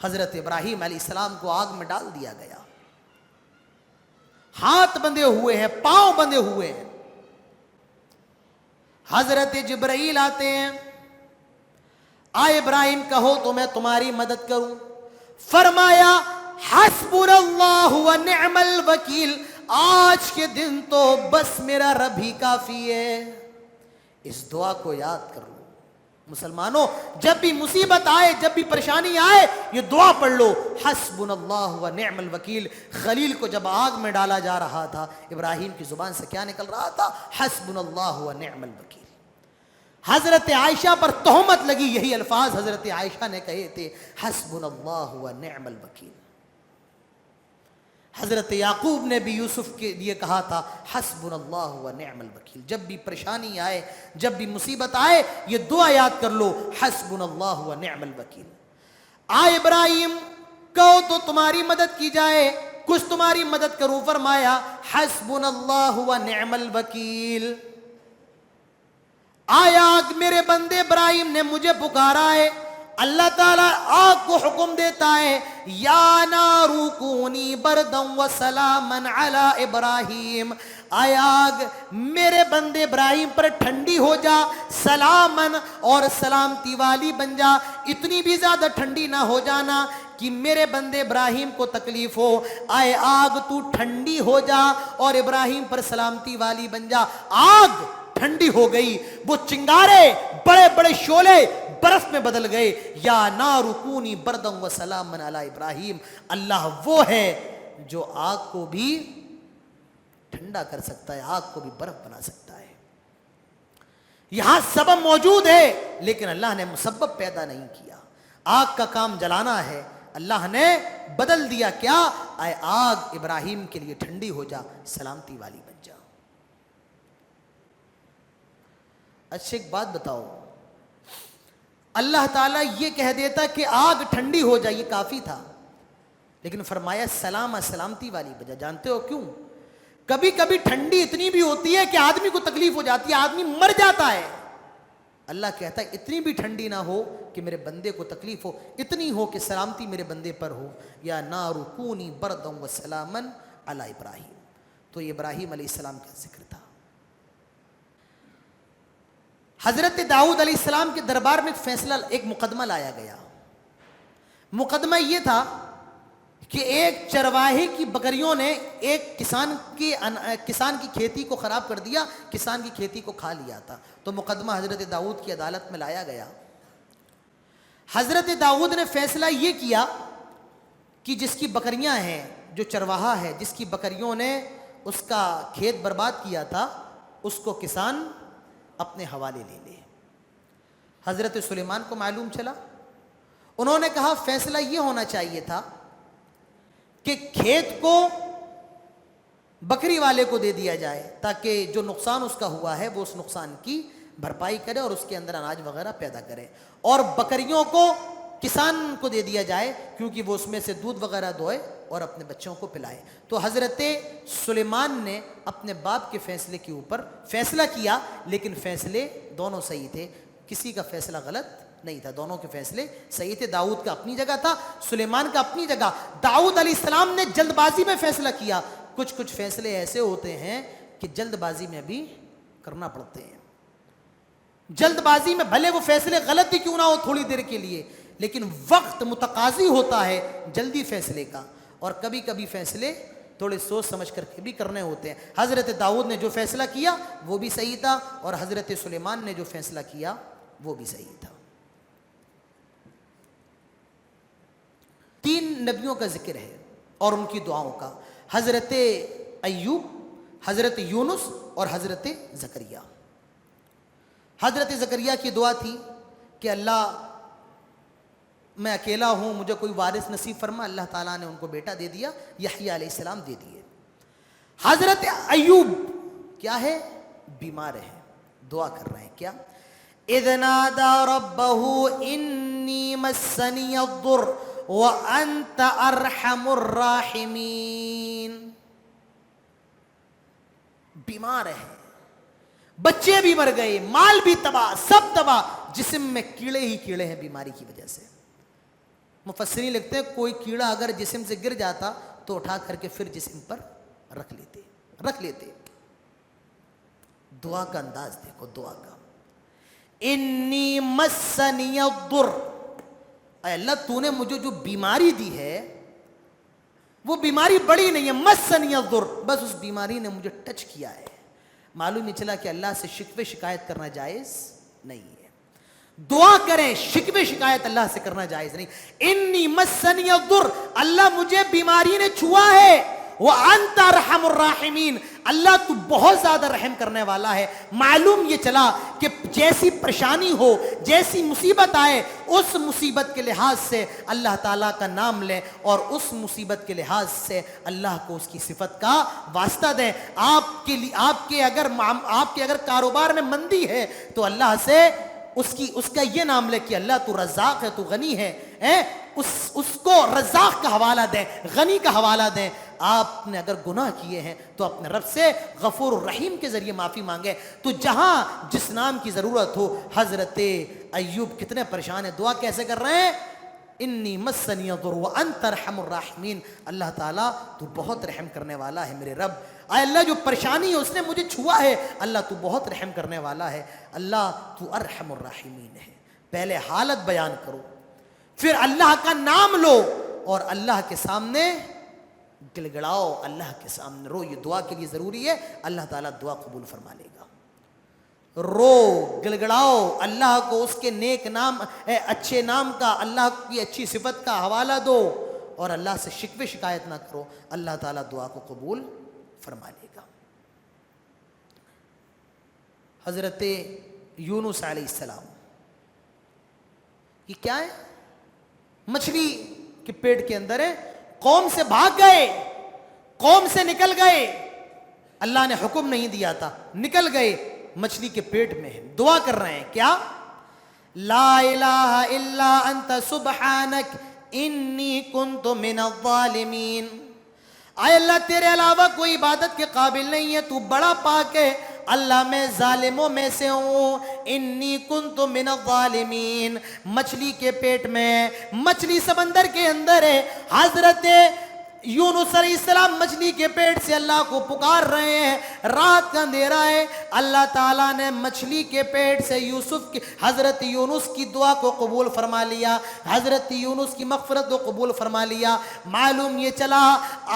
حضرت ابراہیم علیہ السلام کو آگ میں ڈال دیا گیا، ہاتھ بندھے ہوئے ہیں، پاؤں بندھے ہوئے ہیں۔ حضرت جبرائیل آتے ہیں، آئے ابراہیم کہو تو میں تمہاری مدد کروں۔ فرمایا حسبنا اللہ و نعم الوکیل، آج کے دن تو بس میرا رب ہی کافی ہے۔ اس دعا کو یاد کر لو مسلمانوں، جب بھی مصیبت آئے، جب بھی پریشانی آئے، یہ دعا پڑھ لو، حسبنا اللہ و نعم الوکیل۔ خلیل کو جب آگ میں ڈالا جا رہا تھا، ابراہیم کی زبان سے کیا نکل رہا تھا؟ حسبنا اللہ و نعم الوکیل۔ حضرت عائشہ پر تہمت لگی، یہی الفاظ حضرت عائشہ نے کہے تھے، حسبنا اللہ و نعم الوکیل۔ حضرت یعقوب نے بھی یوسف کے لیے کہا تھا، حسبنا اللہ و نعم الوکیل۔ جب بھی پریشانی آئے، جب بھی مصیبت آئے، یہ دعا یاد کر لو، حسبنا اللہ و نعم الوکیل۔ آئے ابراہیم کہو تو تمہاری مدد کی جائے، کچھ تمہاری مدد کروں۔ فرمایا حسبنا اللہ و نعم الوکیل۔ آیا آگ، میرے بندے ابراہیم نے مجھے پکارا ہے، اللہ تعالیٰ آگ کو حکم دیتا ہے، یا نار کونی بردا و سلاما علی ابراہیم، آئے آگ میرے بندے ابراہیم پر ٹھنڈی ہو جا، سلامن اور سلامتی والی بن جا، اتنی بھی زیادہ ٹھنڈی نہ ہو جانا کہ میرے بندے ابراہیم کو تکلیف ہو۔ آئے آگ تو ٹھنڈی ہو جا اور ابراہیم پر سلامتی والی بن جا۔ آگ ٹھنڈی ہو گئی، وہ چنگارے، بڑے بڑے شعلے برف میں بدل گئے۔ یا نار کونی بردا و سلاما علی ابراہیم، اللہ وہ ہے جو آگ کو بھی ٹھنڈا کر سکتا ہے، آگ کو بھی برف بنا سکتا ہے۔ یہاں سبب موجود ہے لیکن اللہ نے مسبب پیدا نہیں کیا۔ آگ کا کام جلانا ہے، اللہ نے بدل دیا کیا؟ آئے آگ ابراہیم کے لیے ٹھنڈی ہو جا، سلامتی والی بن جا۔ اچھا ایک بات بتاؤ، اللہ تعالیٰ یہ کہہ دیتا کہ آگ ٹھنڈی ہو جائے، یہ کافی تھا، لیکن فرمایا سلامتی والی بن جا۔ جانتے ہو کیوں؟ کبھی کبھی ٹھنڈی اتنی بھی ہوتی ہے کہ آدمی کو تکلیف ہو جاتی ہے، آدمی مر جاتا ہے۔ اللہ کہتا ہے اتنی بھی ٹھنڈی نہ ہو کہ میرے بندے کو تکلیف ہو، اتنی ہو کہ سلامتی میرے بندے پر ہو۔ یا نار کونی بردا و سلاما علی ابراہیم۔ تو یہ ابراہیم علیہ السلام کا ذکر تھا۔ حضرت داؤد علیہ السلام کے دربار میں ایک فیصلہ، ایک مقدمہ لایا گیا۔ مقدمہ یہ تھا کہ ایک چرواہے کی بکریوں نے ایک کسان کی کھیتی کو خراب کر دیا، کسان کی کھیتی کو کھا لیا تھا۔ تو مقدمہ حضرت داؤد کی عدالت میں لایا گیا۔ حضرت داؤد نے فیصلہ یہ کیا کہ جس کی بکریاں ہیں، جو چرواہا ہے، جس کی بکریوں نے اس کا کھیت برباد کیا تھا، اس کو کسان اپنے حوالے لے لے۔ حضرت سلیمان کو معلوم چلا، انہوں نے کہا فیصلہ یہ ہونا چاہیے تھا کہ کھیت کو بکری والے کو دے دیا جائے تاکہ جو نقصان اس کا ہوا ہے وہ اس نقصان کی بھرپائی کرے اور اس کے اندر اناج وغیرہ پیدا کرے، اور بکریوں کو کسان کو دے دیا جائے کیونکہ وہ اس میں سے دودھ وغیرہ دوئے اور اپنے بچوں کو پلائے۔ تو حضرت سلیمان نے اپنے باپ کے فیصلے کے اوپر فیصلہ کیا، لیکن فیصلے دونوں صحیح تھے، کسی کا فیصلہ غلط نہیں تھا، دونوں کے فیصلے صحیح تھے۔ داؤد کا اپنی جگہ تھا، سلیمان کا اپنی جگہ۔ داؤد علیہ السلام نے جلد بازی میں فیصلہ کیا۔ کچھ فیصلے ایسے ہوتے ہیں کہ جلد بازی میں بھی کرنا پڑتے ہیں۔ جلد بازی میں بھلے وہ فیصلے غلط ہی کیوں نہ ہو تھوڑی دیر کے لیے، لیکن وقت متقاضی ہوتا ہے جلدی فیصلے کا، اور کبھی کبھی فیصلے تھوڑے سوچ سمجھ کر کے بھی کرنے ہوتے ہیں۔ حضرت داؤد نے جو فیصلہ کیا وہ بھی صحیح تھا، اور حضرت سلیمان نے جو فیصلہ کیا وہ بھی صحیح تھا۔ 3 نبیوں کا ذکر ہے اور ان کی دعاؤں کا، حضرت ایوب، حضرت یونس اور حضرت زکریا۔ حضرت زکریا کی دعا تھی کہ اللہ میں اکیلا ہوں، مجھے کوئی وارث نصیب فرما۔ اللہ تعالیٰ نے ان کو بیٹا دے دیا، یحییٰ علیہ السلام دے دیے۔ حضرت ایوب کیا ہے؟ بیمار ہے، دعا کر رہے ہیں کیا؟ اذ نادى ربه انی مسنی الضر وانت ارحم الراحمین. بیمار ہے، بچے بھی مر گئے، مال بھی تباہ، سب تباہ، جسم میں کیڑے ہی کیڑے ہیں بیماری کی وجہ سے. مفسرین لکھتے ہیں کوئی کیڑا اگر جسم سے گر جاتا تو اٹھا کر کے پھر جسم پر رکھ لیتے. دعا کا انداز دیکھو، دعا کا. انی مسنی الضر، اے اللہ تو نے مجھے جو بیماری دی ہے وہ بیماری بڑی نہیں ہے. مسنی الضر، بس اس بیماری نے مجھے ٹچ کیا ہے. معلوم ہی چلا کہ اللہ سے شکوے شکایت کرنا جائز نہیں ہے. دعا کریں، شکوے شکایت اللہ سے کرنا جائز نہیں. انی مسنی الضر، اللہ مجھے بیماری نے چھوا ہے. وانت ارحم الراحمین، اللہ تو بہت زیادہ رحم کرنے والا ہے. معلوم یہ چلا کہ جیسی پریشانی ہو، جیسی مصیبت آئے، اس مصیبت کے لحاظ سے اللہ تعالیٰ کا نام لیں اور اس مصیبت کے لحاظ سے اللہ کو اس کی صفت کا واسطہ دیں. آپ کے اگر کاروبار میں مندی ہے تو اللہ سے اس کا یہ نام لے کہ اللہ تو رزاق ہے، تو غنی ہے، اس کو رزاق کا حوالہ دیں، غنی کا حوالہ دیں. آپ نے اگر گناہ کیے ہیں تو اپنے رب سے غفور الرحیم کے ذریعے معافی مانگے. تو جہاں جس نام کی ضرورت ہو، حضرت ایوب کتنے پریشان ہیں، دعا کیسے کر رہے ہیں؟ انی مسنی الضر وانت ارحم الراحمین. اللہ تعالیٰ تو بہت رحم کرنے والا ہے میرے رب. اے اللہ جو پریشانی ہے اس نے مجھے چھوا ہے، اللہ تو بہت رحم کرنے والا ہے. اللہ تو ارحم الراحمین ہے. پہلے حالت بیان کرو، پھر اللہ کا نام لو اور اللہ کے سامنے گڑگڑاؤ، اللہ کے سامنے رو. یہ دعا کے لیے ضروری ہے، اللہ تعالیٰ دعا قبول فرما لے گا. رو، گڑگڑاؤ، اللہ کو اس کے نیک نام، اچھے نام کا، اللہ کی اچھی صفت کا حوالہ دو اور اللہ سے شکوے شکایت نہ کرو. اللہ تعالیٰ دعا کو قبول فرما لے گا. حضرت یونس علیہ السلام، یہ کیا ہے؟ مچھلی کے پیٹ کے اندر ہے. قوم سے بھاگ گئے، قوم سے نکل گئے، اللہ نے حکم نہیں دیا تھا، نکل گئے، مچھلی کے پیٹ میں ہے. دعا کر رہے ہیں کیا؟ لا الہ الا انت سبحانک انی کنت من الظالمین. اے اللہ تیرے علاوہ کوئی عبادت کے قابل نہیں ہے، تو بڑا پاک ہے. اللہ میں ظالموں میں سے ہوں. انی کنت من الظالمین. مچھلی کے پیٹ میں، مچھلی سمندر کے اندر ہے. حضرت یونس علیہ السلام مچھلی کے پیٹ سے اللہ کو پکار رہے ہیں. رات کا اندھیرا ہے. اللہ تعالیٰ نے مچھلی کے پیٹ سے حضرت یونس کی دعا کو قبول فرما لیا، حضرت یونس کی مغفرت کو قبول فرما لیا. معلوم یہ چلا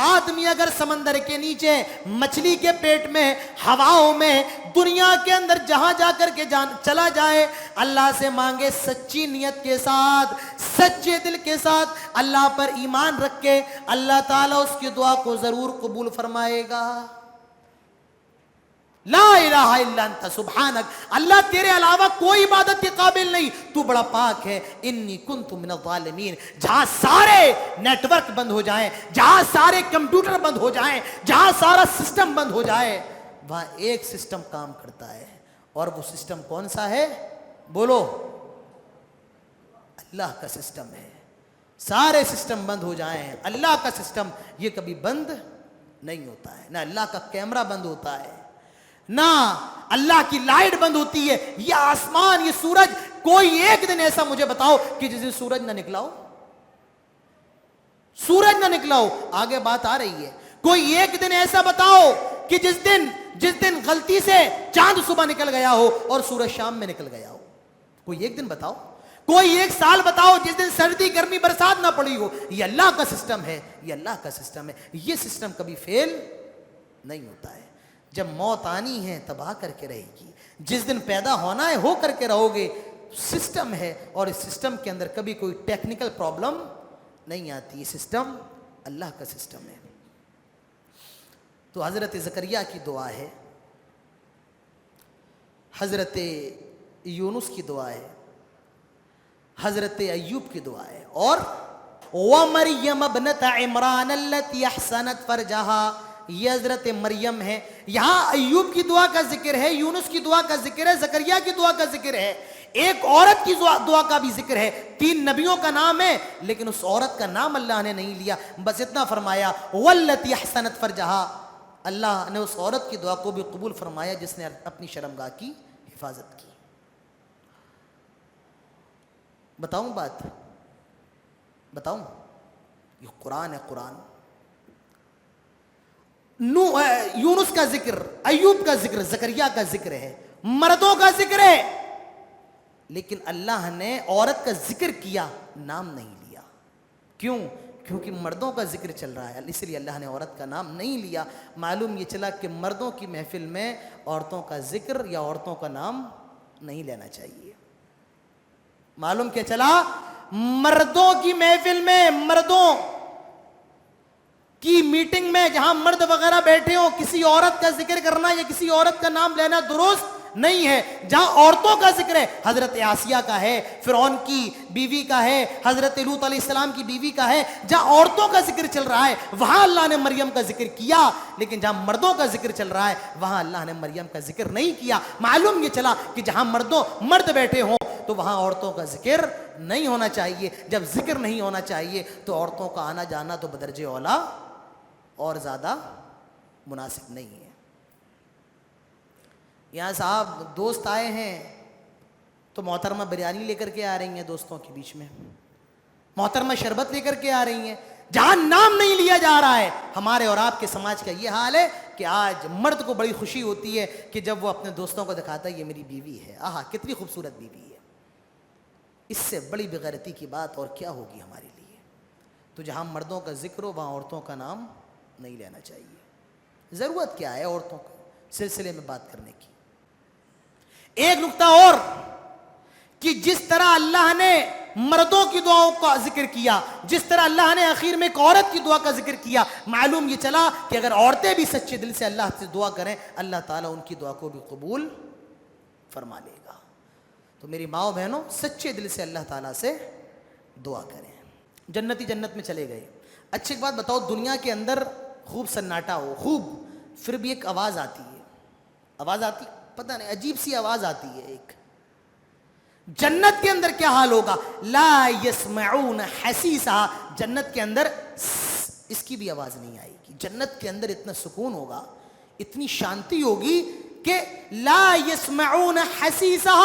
آدمی اگر سمندر کے نیچے، مچھلی کے پیٹ میں، ہواؤں میں، دنیا کے اندر جہاں جا کر کے چلا جائے، اللہ سے مانگے سچی نیت کے ساتھ، سچے دل کے ساتھ، اللہ پر ایمان رکھ کے، اللہ تعالیٰ اس کی دعا کو ضرور قبول فرمائے گا. لا الہ الا انت سبحانک، اللہ تیرے علاوہ کوئی عبادت کے قابل نہیں، تو بڑا پاک ہے. انی کنت من الظالمین. جہاں سارے نیٹ ورک بند ہو جائیں، جہاں سارے کمپیوٹر بند ہو جائیں، جہاں سارا سسٹم بند ہو جائے، وہاں ایک سسٹم کام کرتا ہے. اور وہ سسٹم کون سا ہے؟ بولو. اللہ کا سسٹم ہے. سارے سسٹم بند ہو جائیں، اللہ کا سسٹم یہ کبھی بند نہیں ہوتا ہے. نہ اللہ کا کیمرہ بند ہوتا ہے، نہ اللہ کی لائٹ بند ہوتی ہے. یہ آسمان، یہ سورج، کوئی ایک دن ایسا مجھے بتاؤ کہ جس دن سورج نہ نکلا ہو، سورج نہ نکلا ہو. آگے بات آ رہی ہے. کوئی ایک دن ایسا بتاؤ کہ جس دن غلطی سے چاند صبح نکل گیا ہو اور سورج شام میں نکل گیا ہو. کوئی ایک دن بتاؤ. کوئی ایک سال بتاؤ جس دن سردی گرمی برسات نہ پڑی ہو. یہ اللہ کا سسٹم ہے، یہ اللہ کا سسٹم ہے. یہ سسٹم کبھی فیل نہیں ہوتا ہے. جب موت آنی ہے تب آ کر کے رہے گی، جس دن پیدا ہونا ہے ہو کر کے رہو گے. سسٹم ہے اور اس سسٹم کے اندر کبھی کوئی ٹیکنیکل پرابلم نہیں آتی. یہ سسٹم اللہ کا سسٹم ہے. تو حضرت زکریا کی دعا ہے، حضرت یونس کی دعا ہے، حضرت ایوب کی دعا ہے. اور وَمَرْيَمَ ابْنَتَ عِمْرَانَ الَّتِي أَحْسَنَتْ فَرْجَهَا یہ حضرت مریم ہے. یہاں ایوب کی دعا کا ذکر ہے, یونس کی دعا کا ذکر ہے, زکریا کی دعا کا ذکر ہے, ایک عورت کی دعا کا بھی ذکر ہے, 3 نبیوں کا نام ہے, لیکن اس عورت کا نام اللہ نے نہیں لیا. بس اتنا فرمایا واللتی احسنت فرجہا, اللہ نے اس عورت کی دعا کو بھی قبول فرمایا جس نے اپنی شرمگاہ کی حفاظت کی. بتاؤں بات, بتاؤں, یہ قرآن ہے, قرآن. یونس کا ذکر, ایوب کا ذکر, زکریا کا ذکر ہے, مردوں کا ذکر ہے, لیکن اللہ نے عورت کا ذکر کیا, نام نہیں لیا. کیوں؟ کیونکہ مردوں کا ذکر چل رہا ہے, اس لیے اللہ نے عورت کا نام نہیں لیا. معلوم یہ چلا کہ مردوں کی محفل میں عورتوں کا ذکر یا عورتوں کا نام نہیں لینا چاہیے. معلوم کیا چلا, مردوں کی محفل میں, مردوں کی میٹنگ میں جہاں مرد وغیرہ بیٹھے ہوں, کسی عورت کا ذکر کرنا یا کسی عورت کا نام لینا درست نہیں ہے. جہاں عورتوں کا ذکر ہے, حضرت آسیہ کا ہے, فرعون کی بیوی کا ہے, حضرت لوط علیہ السلام کی بیوی کا ہے, جہاں عورتوں کا ذکر چل رہا ہے وہاں اللہ نے مریم کا ذکر کیا, لیکن جہاں مردوں کا ذکر چل رہا ہے وہاں اللہ نے مریم کا ذکر نہیں کیا. معلوم یہ چلا کہ جہاں مرد بیٹھے ہوں تو وہاں عورتوں کا ذکر نہیں ہونا چاہیے. جب ذکر نہیں ہونا چاہیے تو عورتوں کا آنا جانا تو بدرجہ اولا اور زیادہ مناسب نہیں ہے. یہاں صاحب دوست آئے ہیں تو محترمہ بریانی لے کر کے آ رہی ہیں دوستوں کے بیچ میں, محترمہ شربت لے کر کے آ رہی ہیں, جہاں نام نہیں لیا جا رہا ہے. ہمارے اور آپ کے سماج کا یہ حال ہے کہ آج مرد کو بڑی خوشی ہوتی ہے کہ جب وہ اپنے دوستوں کو دکھاتا ہے یہ میری بیوی ہے, آہا کتنی خوبصورت بیوی ہے. اس سے بڑی بغیرتی کی بات اور کیا ہوگی ہمارے لیے. تو جہاں مردوں کا ذکر ہو وہاں عورتوں کا نام نہیں لینا چاہیے. ضرورت کیا ہے عورتوں کو سلسلے میں بات کرنے کی. ایک نقطہ اور کہ جس طرح اللہ نے مردوں کی دعاؤں کا ذکر کیا, جس طرح اللہ نے آخر میں ایک عورت کی دعا کا ذکر کیا, معلوم یہ چلا کہ اگر عورتیں بھی سچے دل سے اللہ سے دعا کریں اللہ تعالیٰ ان کی دعا کو بھی قبول فرما لے گا. تو میری ماؤں بہنوں, سچے دل سے اللہ تعالیٰ سے دعا کریں. جنتی جنت میں چلے گئے. اچھی بات بتاؤ, دنیا کے اندر خوب سناٹا ہو, خوب, پھر بھی ایک آواز آتی ہے, آواز آتی, پتہ نہیں عجیب سی آواز آتی ہے ایک. جنت کے اندر کیا حال ہوگا, لا یسمعون حسیسا, جنت کے اندر اس کی بھی آواز نہیں آئے گی. جنت کے اندر اتنا سکون ہوگا, اتنی شانتی ہوگی کہ لا یسمعون حسیسا,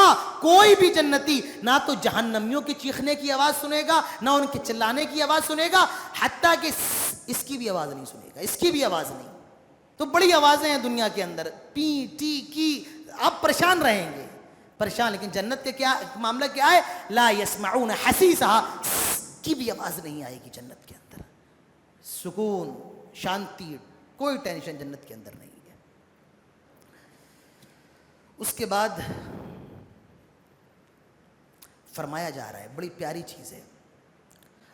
کوئی بھی جنتی نہ تو جہنمیوں کے چیخنے کی آواز سنے گا نہ ان کے چلانے کی آواز سنے گا, حتیٰ کہ اس کی بھی آواز نہیں سنے گا, اس کی بھی آواز نہیں. تو بڑی آوازیں ہیں دنیا کے اندر, پی ٹی کی, آپ پریشان رہیں گے, پریشان. لیکن جنت کے کیا معاملہ کیا ہے, لا یسمعون حسیسا, کی بھی آواز نہیں آئے گی جنت کے اندر. سکون, شانتی, کوئی ٹینشن جنت کے اندر نہیں ہے. اس کے بعد فرمایا جا رہا ہے, بڑی پیاری چیز ہے,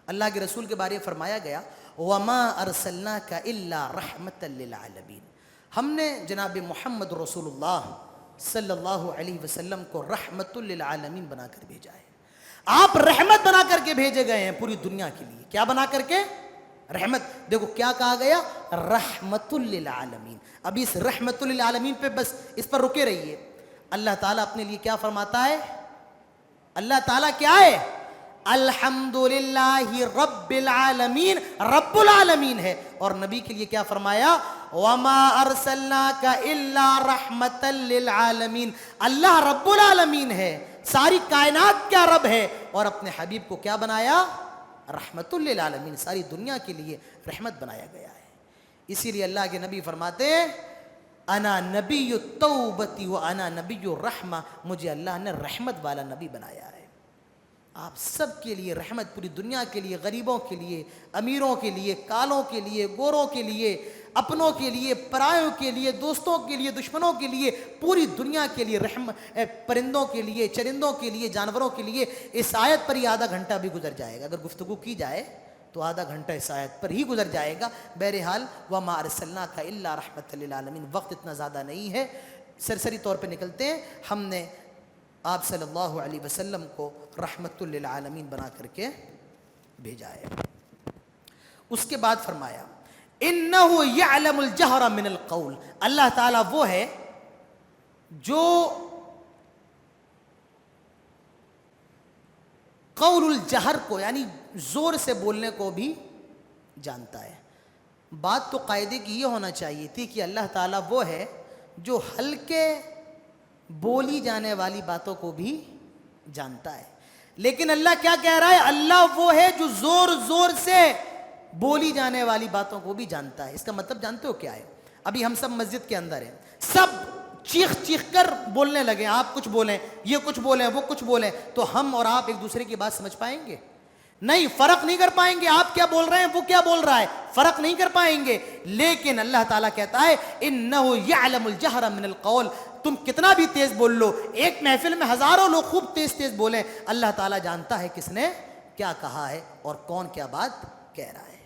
اللہ کے رسول کے بارے میں فرمایا گیا وَمَا أَرْسَلْنَاكَ إِلَّا رَحْمَةً لِّلْعَالَمِينَ, ہم نے جناب محمد رسول اللہ صلی اللہ علیہ وسلم کو رحمت للعالمین بنا کر بھیجا ہے. آپ رحمت بنا کر کے بھیجے گئے ہیں پوری دنیا کے لیے. کیا بنا کر کے؟ رحمت. دیکھو کیا کہا گیا, رحمت للعالمین. ابھی اس رحمت للعالمین پہ بس اس پر رکے رہیے. اللہ تعالیٰ اپنے لیے کیا فرماتا ہے, اللہ تعالیٰ کیا ہے, الحمدللہ رب العالمین, رب العالمین ہے. اور نبی کے لیے کیا فرمایا, وما ارسلناک الا رحمتا للعالمین, اللہ رب العالمین ہے, ساری کائنات کا رب ہے, اور اپنے حبیب کو کیا بنایا, رحمت للعالمین, ساری دنیا کے لیے رحمت بنایا گیا ہے. اسی لیے اللہ کے نبی فرماتے ہیں انا نبی التوبۃ و انا نبی الرحمہ, مجھے اللہ نے رحمت والا نبی بنایا ہے. آپ سب کے لیے رحمت, پوری دنیا کے لیے, غریبوں کے لیے, امیروں کے لیے, کالوں کے لیے, گوروں کے لیے, اپنوں کے لیے, پرایوں کے لیے, دوستوں کے لیے, دشمنوں کے لیے, پوری دنیا کے لیے پرندوں کے لیے, چرندوں کے لیے, جانوروں کے لیے. اس آیت پر ہی آدھا گھنٹہ بھی گزر جائے گا, اگر گفتگو کی جائے تو آدھا گھنٹہ اس آیت پر ہی گزر جائے گا. بہرحال وَمَا أَرْسَلْنَاكَ إِلَّا رَحْمَةً لِّلْعَالَمِينَ, وقت اتنا زیادہ نہیں ہے, سرسری طور پہ نکلتے ہیں. ہم نے آپ صلی اللہ علیہ وسلم کو رحمت للعالمین بنا کر کے بھیجا ہے. اس کے بعد فرمایا انہ یعلم الجہر من القول، اللہ تعالیٰ وہ ہے جو قول الجہر کو یعنی زور سے بولنے کو بھی جانتا ہے۔ بات تو قاعدے کی یہ ہونا چاہیے تھی کہ اللہ تعالیٰ وہ ہے جو ہلکے بولی جانے والی باتوں کو بھی جانتا ہے، لیکن اللہ کیا کہہ رہا ہے؟ اللہ وہ ہے جو زور زور سے بولی جانے والی باتوں کو بھی جانتا ہے۔ اس کا مطلب جانتے ہو کیا ہے؟ ابھی ہم سب مسجد کے اندر ہیں، سب چیخ چیخ کر بولنے لگے، آپ کچھ بولیں، یہ کچھ بولیں، وہ کچھ بولیں، تو ہم اور آپ ایک دوسرے کی بات سمجھ پائیں گے؟ نہیں، فرق نہیں کر پائیں گے۔ آپ کیا بول رہے ہیں، وہ کیا بول رہا ہے، فرق نہیں کر پائیں گے۔ لیکن اللہ تعالیٰ کہتا ہے انہ یعلم الجہر من القول، تم کتنا بھی تیز بول لو، ایک محفل میں ہزاروں لوگ خوب تیز تیز بولیں، اللہ تعالیٰ جانتا ہے کس نے کیا کہا ہے اور کون کیا بات کہہ رہا ہے۔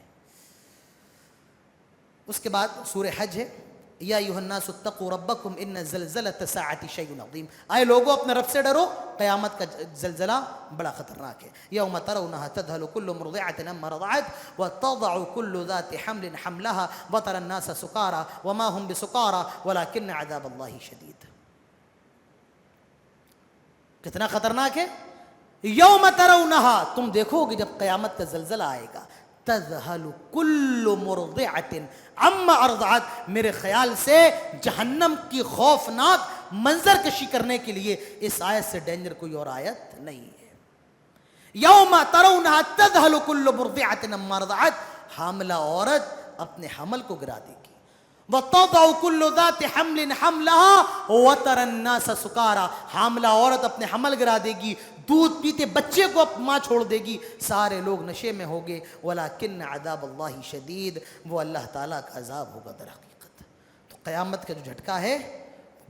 اس کے بعد سورہ حج ہے، یا ایھا الناس اتقوا ربکم ان زلزلۃ الساعۃ شیء عظیم، اے لوگوں اپنے رب سے ڈرو، قیامت کا زلزلہ بڑا خطرناک ہے۔ یوم ترونها تذهل كل مرضعۃ عما رضعت وتضع كل ذات حمل حملها وترى الناس سکارى وما هم بسکارى ولكن عذاب الله شدید۔ کتنا خطرناک ہے؟ یوم ترونها، تم دیکھو گے جب قیامت کا زلزلہ آئے گا، تذهل كل مرضعۃ عما ارضعت، میرے خیال سے جہنم کی خوفناک منظر کشی کرنے کے لیے اس آیت سے ڈینجر کوئی اور آیت نہیں ہے۔ یوم ترونها تذهل كل مرضعۃ عما ارضعت، حاملہ عورت اپنے حمل کو گرا دے گی، وتضع كل ذات حمل حملها وترى الناس سکارى، حاملہ عورت اپنے حمل گرا دے گی، دودھ پیتے بچے کو ماں چھوڑ دے گی، سارے لوگ نشے میں ہوگے، ولیکن عذاب اللہ شدید، وہ اللہ تعالیٰ کا عذاب ہوگا در حقیقت۔ تو قیامت کا جو جھٹکا ہے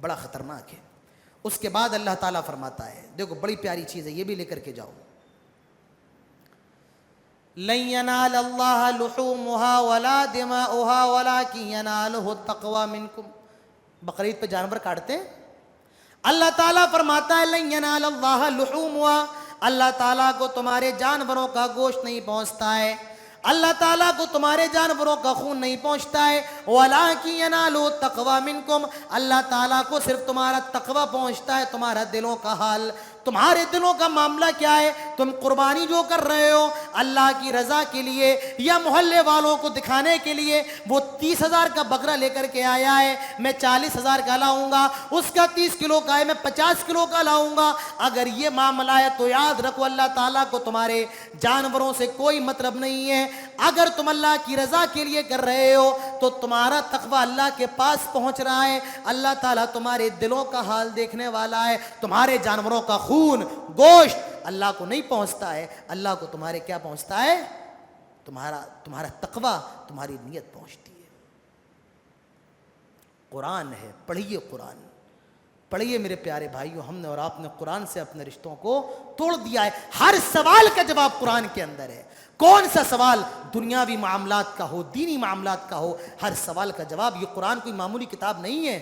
بڑا خطرناک ہے۔ اس کے بعد اللہ تعالیٰ فرماتا ہے، دیکھو بڑی پیاری چیز ہے، یہ بھی لے کر کے جاؤ، لن ينال الله لحومها ولا دماؤها ولكن يناله التقوى منكم۔ بقرعید پہ جانور کاٹتے ہیں، اللہ تعالیٰ فرماتا ہے لن ينال الله لحومها، اللہ تعالیٰ کو تمہارے جانوروں کا گوشت نہیں پہنچتا ہے، اللہ تعالیٰ کو تمہارے جانوروں کا خون نہیں پہنچتا ہے، وَلَٰكِن يَنَالُ التَّقْوَىٰ مِنْكُمْ، اللہ تعالیٰ کو صرف تمہارا تقویٰ پہنچتا ہے، تمہارا دلوں کا حال، تمہارے دلوں کا معاملہ کیا ہے، تم قربانی جو کر رہے ہو اللہ کی رضا کے لیے یا محلے والوں کو دکھانے کے لیے، وہ 30,000 کا بکرا لے کر کے آیا ہے، میں 40,000 کا لاؤں گا، اس کا 30 کلو کا ہے، میں 50 کلو کا لاؤں گا، اگر یہ معاملہ ہے تو یاد رکھو اللہ تعالیٰ کو تمہارے جانوروں سے کوئی مطلب نہیں ہے۔ اگر تم اللہ کی رضا کے لیے کر رہے ہو تو تمہارا تقویٰ اللہ کے پاس پہنچ رہا ہے، اللہ تعالیٰ تمہارے دلوں کا حال دیکھنے والا ہے، تمہارے جانوروں کا خون گوشت اللہ کو نہیں پہنچتا ہے، اللہ کو تمہارے کیا پہنچتا ہے، تمہارا تقویٰ، تمہاری نیت پہنچتی ہے۔ قرآن ہے، پڑھیے قرآن، پڑھیے میرے پیارے بھائیوں، ہم نے اور آپ نے قرآن سے اپنے رشتوں کو توڑ دیا ہے، ہر سوال کا جواب قرآن کے اندر ہے، کون سا سوال دنیاوی معاملات کا ہو، دینی معاملات کا ہو، ہر سوال کا جواب۔ یہ قرآن کوئی معمولی کتاب نہیں ہے،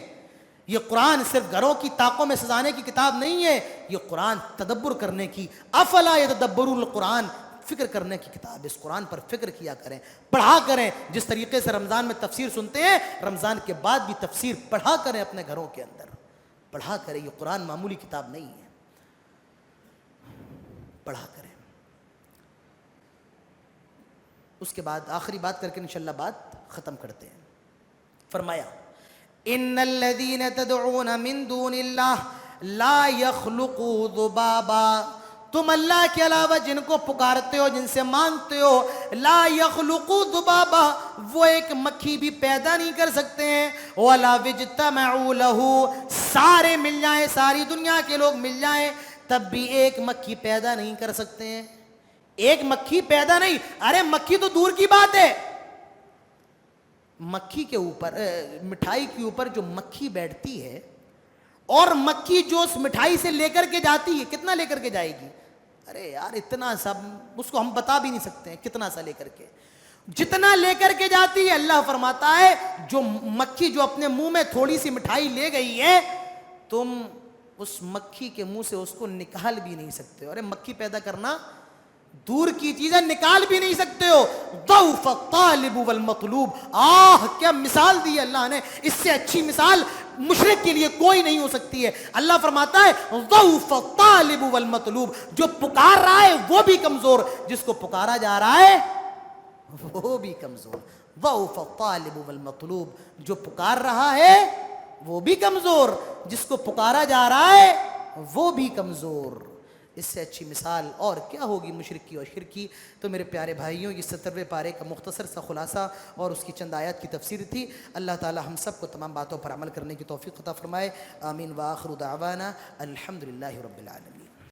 یہ قرآن صرف گھروں کی طاقوں میں سجانے کی کتاب نہیں ہے، یہ قرآن تدبر کرنے کی، افلا یتدبرون القرآن، فکر کرنے کی کتاب ہے۔ اس قرآن پر فکر کیا کریں، پڑھا کریں، جس طریقے سے رمضان میں تفسیر سنتے ہیں رمضان کے بعد بھی تفسیر پڑھا کریں، اپنے گھروں کے اندر پڑھا کریں، یہ قرآن معمولی کتاب نہیں ہے، پڑھا کریں۔ اس کے بعد آخری بات کر کے انشاءاللہ بات ختم کرتے ہیں، فرمایا ان الذین تدعون من دون اللہ لا يخلقوا ذبابا، تم اللہ کے علاوہ جن کو پکارتے ہو، جن سے مانگتے ہو، لا يخلقوا ذبابا، وہ ایک مکھی بھی پیدا نہیں کر سکتے ہیں، ولا اجتمعوا له، سارے مل جائیں، ساری دنیا کے لوگ مل جائیں تب بھی ایک مکھی پیدا نہیں کر سکتے ہیں، ایک مکھی پیدا نہیں، ارے مکھی تو دور کی بات ہے، مکھی کے اوپر، مٹھائی کے اوپر جو مکھی بیٹھتی ہے اور مکھی جو اس مٹھائی سے لے کر کے جاتی ہے، کتنا لے کر کے جائے گی، ارے یار اتنا سب اس کو ہم بتا بھی نہیں سکتے ہیں کتنا سا لے کر کے، جتنا لے کر کے جاتی ہے اللہ فرماتا ہے جو مکھی جو اپنے منہ میں تھوڑی سی مٹھائی لے گئی ہے تم اس مکھی کے منہ سے اس کو نکال بھی نہیں سکتے۔ ارے مکھی پیدا کرنا دور کی چیزیں نکال بھی نہیں سکتے ہو. ضعف الطالب والمطلوب. کیا مثال دی اللہ نے, اس سے اچھی مثال مشرک کے لیے کوئی نہیں ہو سکتی ہے. اللہ فرماتا ہے ضعف الطالب والمطلوب, جو پکار رہا ہے وہ بھی کمزور, جس کو پکارا جا رہا ہے وہ بھی کمزور. ضعف الطالب والمطلوب, جو پکار رہا ہے وہ بھی کمزور, جس کو پکارا جا رہا ہے وہ بھی کمزور. اس سے اچھی مثال اور کیا ہوگی مشرک کی اور شرک کی. تو میرے پیارے بھائیوں, یہ 70ویں پارے کا مختصر سا خلاصہ اور اس کی چند آیات کی تفسیر تھی. اللہ تعالی ہم سب کو تمام باتوں پر عمل کرنے کی توفیق عطا فرمائے. آمین. وآخر دعوانا الحمدللہ رب العالمین.